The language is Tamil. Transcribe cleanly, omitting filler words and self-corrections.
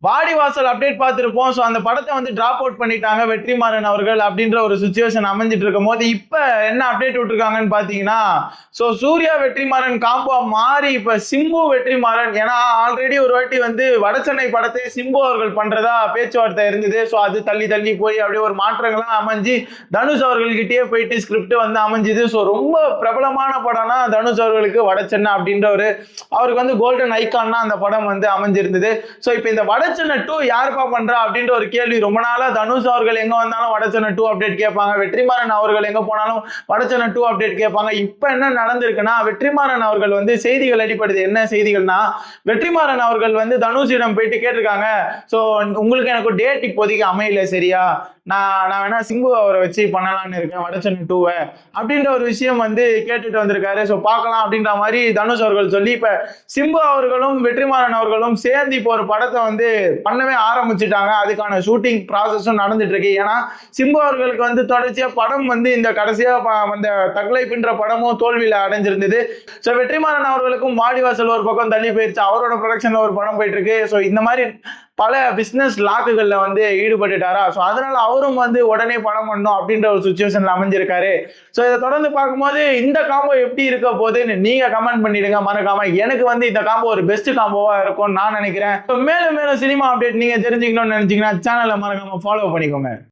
வாடிவாசல் அப்டேட் பார்த்திருப்போம். சோ அந்த படத்தை வந்து டிராப் அவுட் பண்ணிட்டாங்க வெற்றிமாறன் அவர்கள் அப்படின்ற ஒரு சிச்சுவேஷன் அமைஞ்சிட்டு இருக்கும்போது இப்ப என்ன அப்டேட் விட்டுருக்காங்கன்னு பாத்தீங்கன்னா, சோ சூர்யா வெற்றிமாறன் காம்போ மாறி இப்ப சிம்பு வெற்றிமாறன், ஏன்னா ஆல்ரெடி ஒரு வாட்டி வந்து வடசென்னை படத்தை சிம்பு அவர்கள் பண்றதா பேச்சுவார்த்தை இருந்தது. சோ அது தள்ளி தள்ளி போய் அப்படியே ஒரு மாற்றங்கள்லாம் அமைஞ்சு தனுஷ் அவர்கள்கிட்டயே போயிட்டு ஸ்கிரிப்ட் வந்து அமைஞ்சுது. சோ ரொம்ப பிரபலமான படம்னா தனுஷ் அவர்களுக்கு வடசென்னை அப்படின்ற ஒரு அவருக்கு வந்து கோல்டன் ஐகான்னா அந்த படம் வந்து அமைஞ்சிருந்தது. சோ இப்ப இந்த வடச்சென்னை 2 யாருப்பா பண்றா அப்படின்ற ஒரு கேள்வி ரொம்ப நாளா தனுஷ் அவர்கள் எங்க வந்தாலும் வடச்சென்னை 2 அப்டேட் கேட்பாங்க, வெற்றிமாறன் அவர்கள் எங்க போனாலும் வடச்சென்னை 2 அப்டேட் கேட்பாங்க. இப்ப என்ன நடந்திருக்குன்னா, வெற்றிமாறன் அவர்கள் வந்து செய்திகள் அடிப்படுது. என்ன செய்திகள்னா, வெற்றிமாறன் அவர்கள் வந்து தனுஷிடம் போயிட்டு கேட்டிருக்காங்க, சோ உங்களுக்கு எனக்கு டேட் இப்போதைக்கு அமையல, சரியா, நான் வேணா சிம்பு அவரை வச்சு பண்ணலாம்னு இருக்கேன் வடச்சென்னை 2 அப்படின்ற ஒரு விஷயம் வந்து கேட்டுட்டு வந்திருக்காரு. சோ பார்க்கலாம் அப்படின்ற மாதிரி தனுஷ் அவர்கள் சொல்லி இப்ப சிம்பு அவர்களும் வெற்றிமாறன் அவர்களும் சேர்ந்து இப்போ ஒரு படத்தை வந்து பண்ணவே ஆரம்பிச்சுட்டாங்க. அதுக்கான ஷூட்டிங் ப்ராசஸும் நடந்துட்டு இருக்கு. ஏன்னா சிம்பு அவர்களுக்கு வந்து தொடர்ச்சியா படம் வந்து இந்த கடைசியா அந்த தக்லைஃப்ன்ற படமும் தோல்வியில அடைஞ்சிருந்தது. ஸோ வெற்றிமாறன் அவர்களுக்கும் வாடிவாசல் ஒரு பக்கம் தள்ளி போயிருச்சு, அவரோட ப்ரொடக்ஷன்ல ஒரு படம் போயிட்டு இருக்கு. ஸோ இந்த மாதிரி பல பிசினஸ் லாக்குகள்ல வந்து ஈடுபட்டுட்டாரா. ஸோ அதனால அவரும் வந்து உடனே படம் பண்ணணும் அப்படின்ற ஒரு சுச்சுவேஷன்ல அமைஞ்சிருக்காரு. ஸோ இதை தொடர்ந்து பார்க்கும்போது இந்த காம்போ எப்படி இருக்க போகுதுன்னு நீங்க கமெண்ட் பண்ணிடுங்க மறக்காம. எனக்கு வந்து இந்த காம்போ ஒரு பெஸ்ட் காம்போவா இருக்கும்னு நான் நினைக்கிறேன். மேலும் மேலும் சினிமா அப்டேட் நீங்க தெரிஞ்சுக்கணும்னு நினைச்சீங்கன்னா சேனலை மறக்காம ஃபாலோ பண்ணிக்கோங்க.